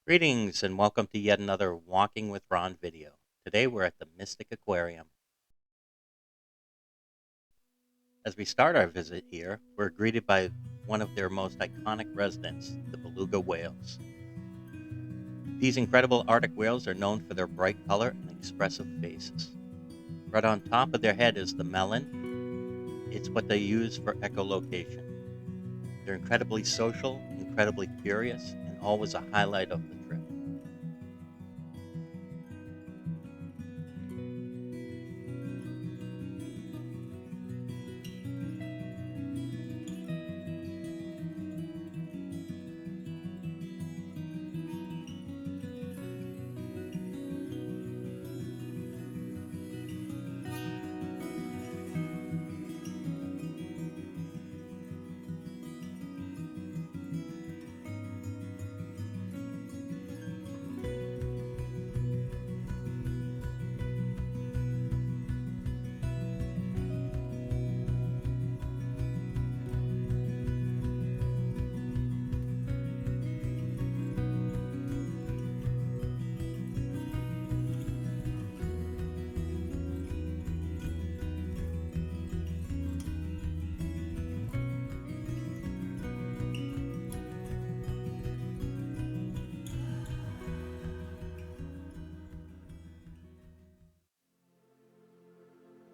Greetings and welcome to yet another Walking with Ron video. Today we're at the Mystic Aquarium. As we start our visit here, we're greeted by one of their most iconic residents, the beluga whales. These incredible Arctic whales are known for their bright color and expressive faces. Right on top of their head is the melon. It's what they use for echolocation. They're incredibly social, incredibly curious, and always a highlight of the trip.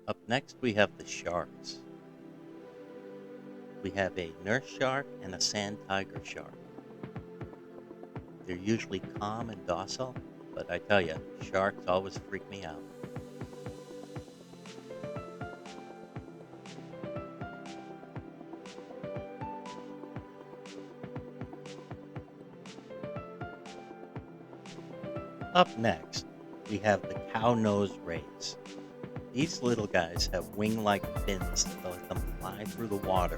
Up next we have the sharks. We have a nurse shark and a sand tiger shark. They're usually calm and docile, but I tell you, sharks always freak me out. Up next, we have the cow-nosed rays. These little guys have wing-like fins that let them fly through the water,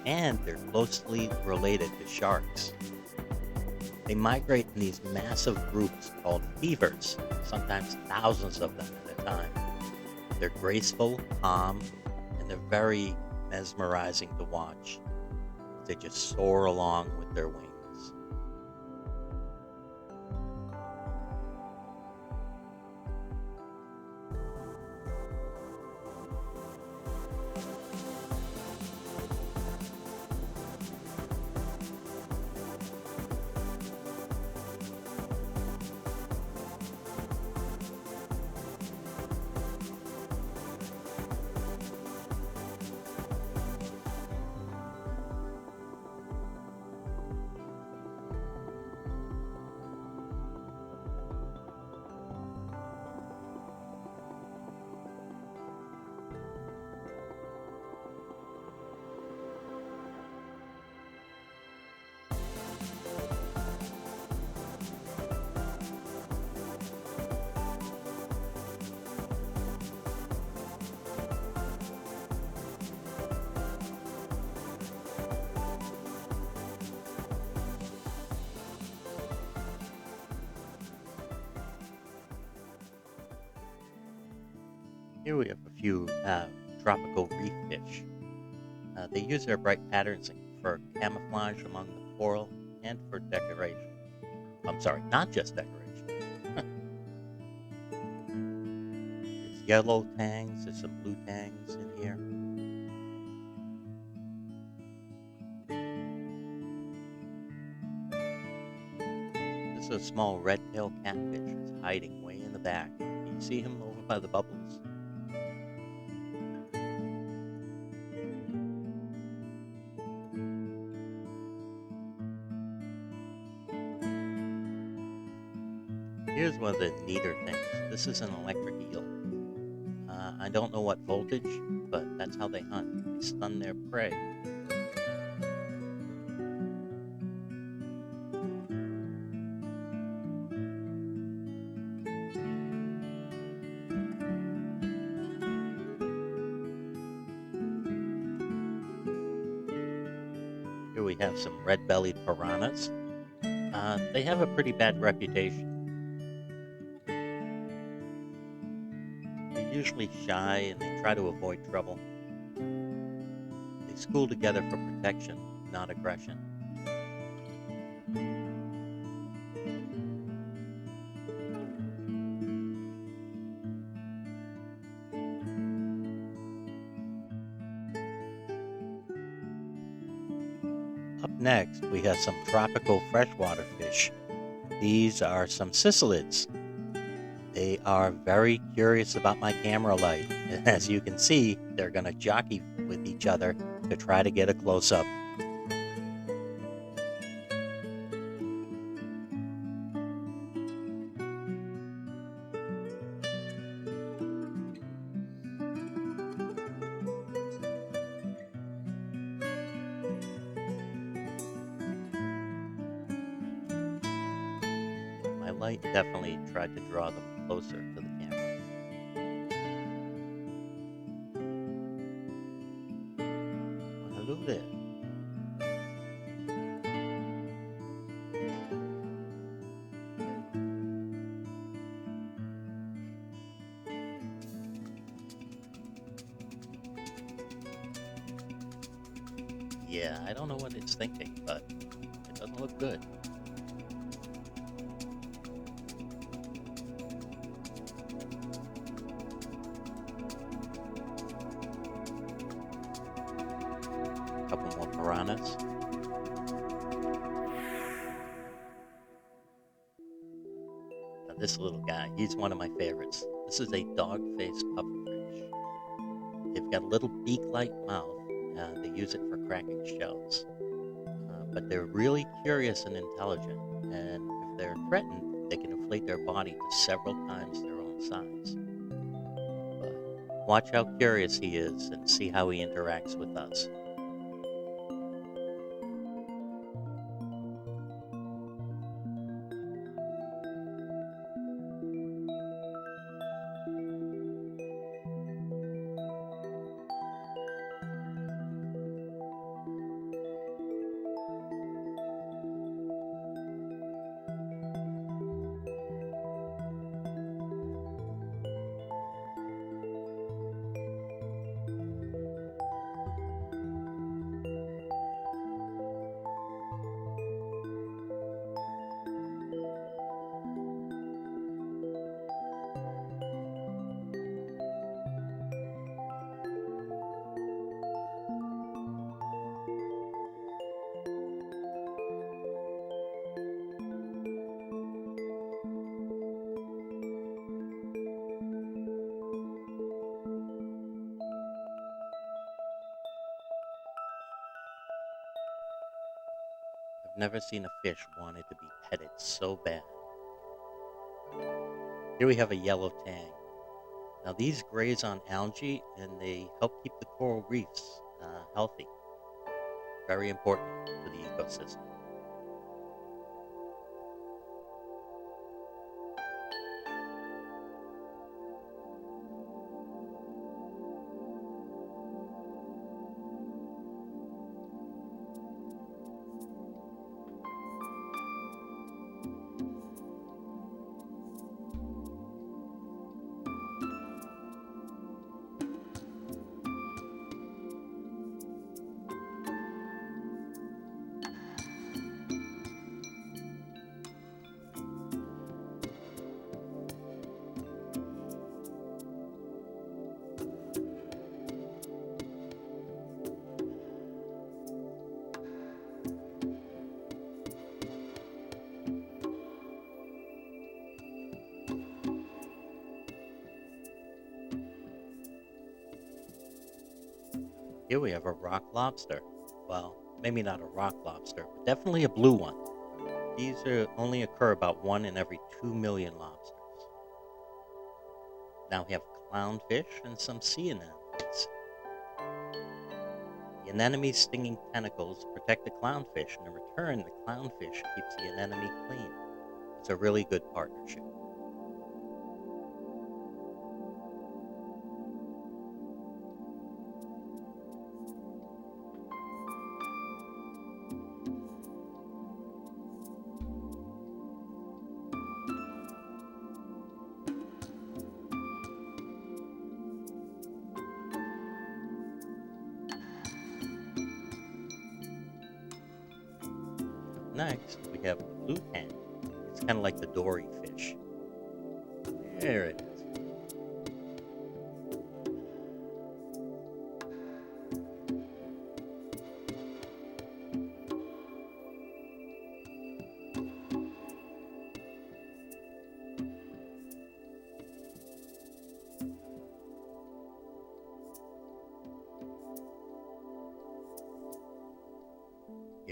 and they're closely related to sharks. They migrate in these massive groups called fevers, sometimes thousands of them at a time. They're graceful, calm, and they're very mesmerizing to watch. They just soar along with their wings. Here we have a few tropical reef fish. They use their bright patterns for camouflage among the coral and for decoration. I'm sorry, not just decoration. There's yellow tangs, there's some blue tangs in here. This is a small red-tailed catfish. It's hiding way in the back. Can you see him over by the bubbles? Here's one of the neater things. This is an electric eel. I don't know what voltage, but that's how they hunt. They stun their prey. Here we have some red-bellied piranhas. They have a pretty bad reputation. They're usually shy and they try to avoid trouble. They school together for protection, not aggression. next, we have some tropical freshwater fish. These are some cicelids. They are very curious about my camera light. And as you can see, they're going to jockey with each other to try to get a close-up. My light definitely tried to draw them closer to the camera. Well, hello there. Yeah, I don't know what it's thinking, but it doesn't look good. A couple more piranhas. Now this little guy, he's one of my favorites. This is a dog-faced pufferfish. They've got a little beak-like mouth. They use it for cracking shells. But they're really curious and intelligent, and if they're threatened, they can inflate their body to several times their own size. But watch how curious he is and see how he interacts with us. I've never seen a fish wanted to be petted so bad. Here we have a yellow tang. Now these graze on algae and they help keep the coral reefs healthy. Very important to the ecosystem. Here we have a rock lobster. Well, maybe not a rock lobster, but definitely a blue one. These only occur about 1 in every 2 million lobsters. Now we have clownfish and some sea anemones. The anemone's stinging tentacles protect the clownfish, and in return, the clownfish keeps the anemone clean. It's a really good partnership. Next, we have the blue tang. It's kind of like the dory fish. There it is.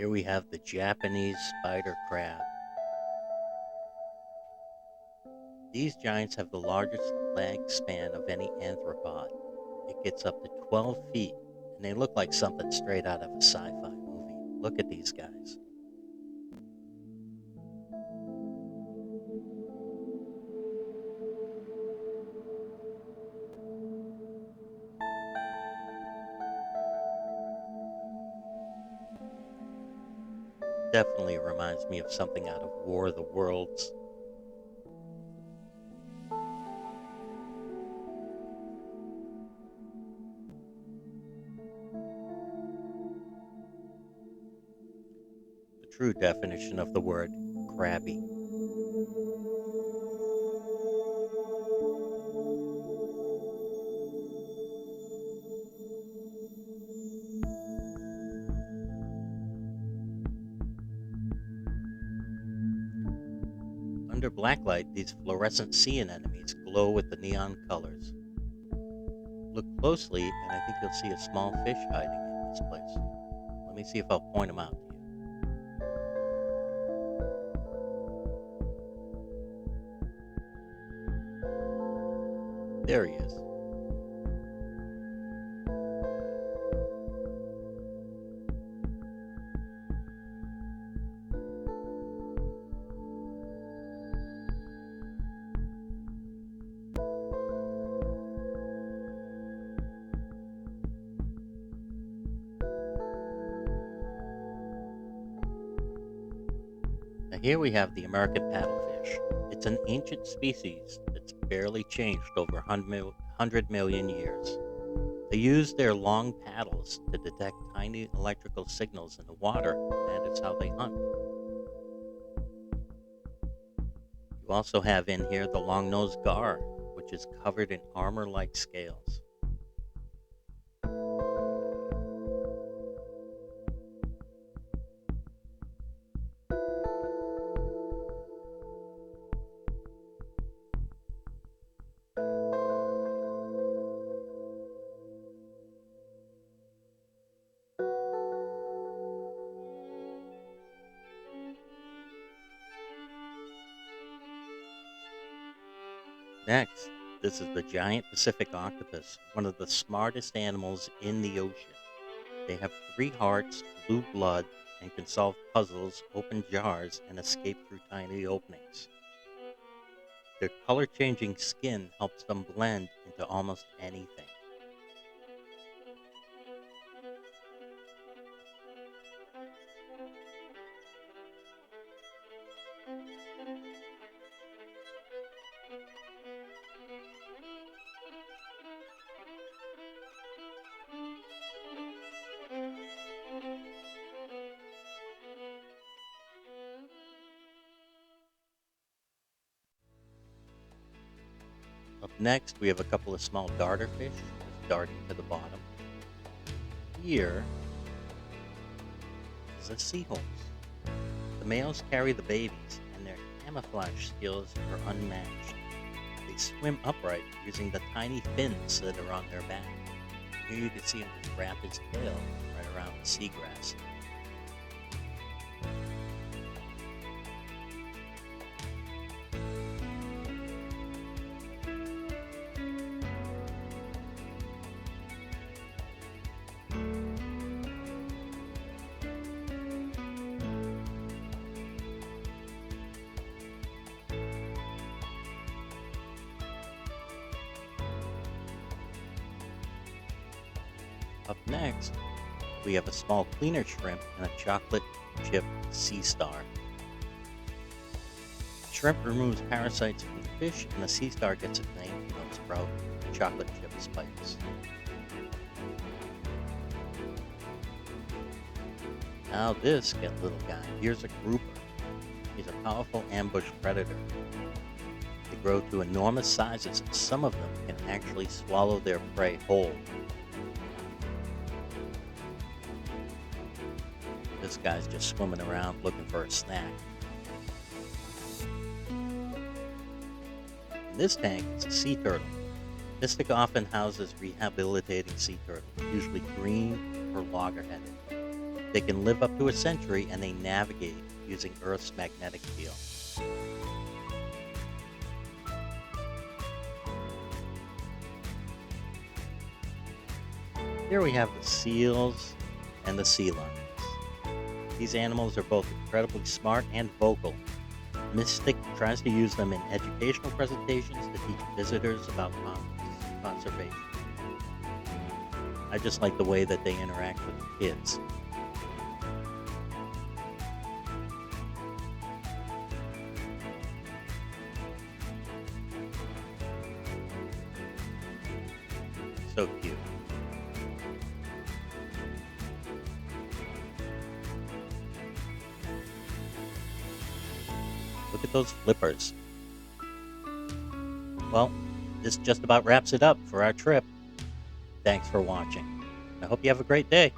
Here we have the Japanese spider crab. These giants have the largest leg span of any arthropod. It gets up to 12 feet, and they look like something straight out of a sci-fi movie. Look at these guys. Definitely reminds me of something out of War of the Worlds. The true definition of the word crabby. Under blacklight, these fluorescent sea anemones glow with the neon colors. Look closely, and I think you'll see a small fish hiding in this place. Let me see if I'll point him out to you. There he is. Now here we have the American paddlefish. It's an ancient species that's barely changed over 100 million years. They use their long paddles to detect tiny electrical signals in the water, and that is how they hunt. You also have in here the long-nosed gar, which is covered in armor-like scales. Next, this is the giant Pacific octopus, one of the smartest animals in the ocean. They have 3 hearts, blue blood, and can solve puzzles, open jars, and escape through tiny openings. Their color-changing skin helps them blend into almost anything. Up next, we have a couple of small darterfish just darting to the bottom. Here is a seahorse. The males carry the babies, and their camouflage skills are unmatched. They swim upright using the tiny fins that are on their back. Here you can see him just wrap his tail right around the seagrass. Up next, we have a small cleaner shrimp and a chocolate chip sea star. Shrimp removes parasites from the fish, and the sea star gets its name from those sprout chocolate chip spikes. Now this little guy, here's a grouper. He's a powerful ambush predator. They grow to enormous sizes, and some of them can actually swallow their prey whole. This guy's just swimming around looking for a snack. In this tank is a sea turtle. Mystic often houses rehabilitating sea turtles, usually green or loggerheaded. They can live up to a century and they navigate using Earth's magnetic field. Here we have the seals and the sea lions. These animals are both incredibly smart and vocal. Mystic tries to use them in educational presentations to teach visitors about conservation. I just like the way that they interact with the kids. So cute. Look at those flippers. Well, this just about wraps it up for our trip. Thanks for watching. I hope you have a great day.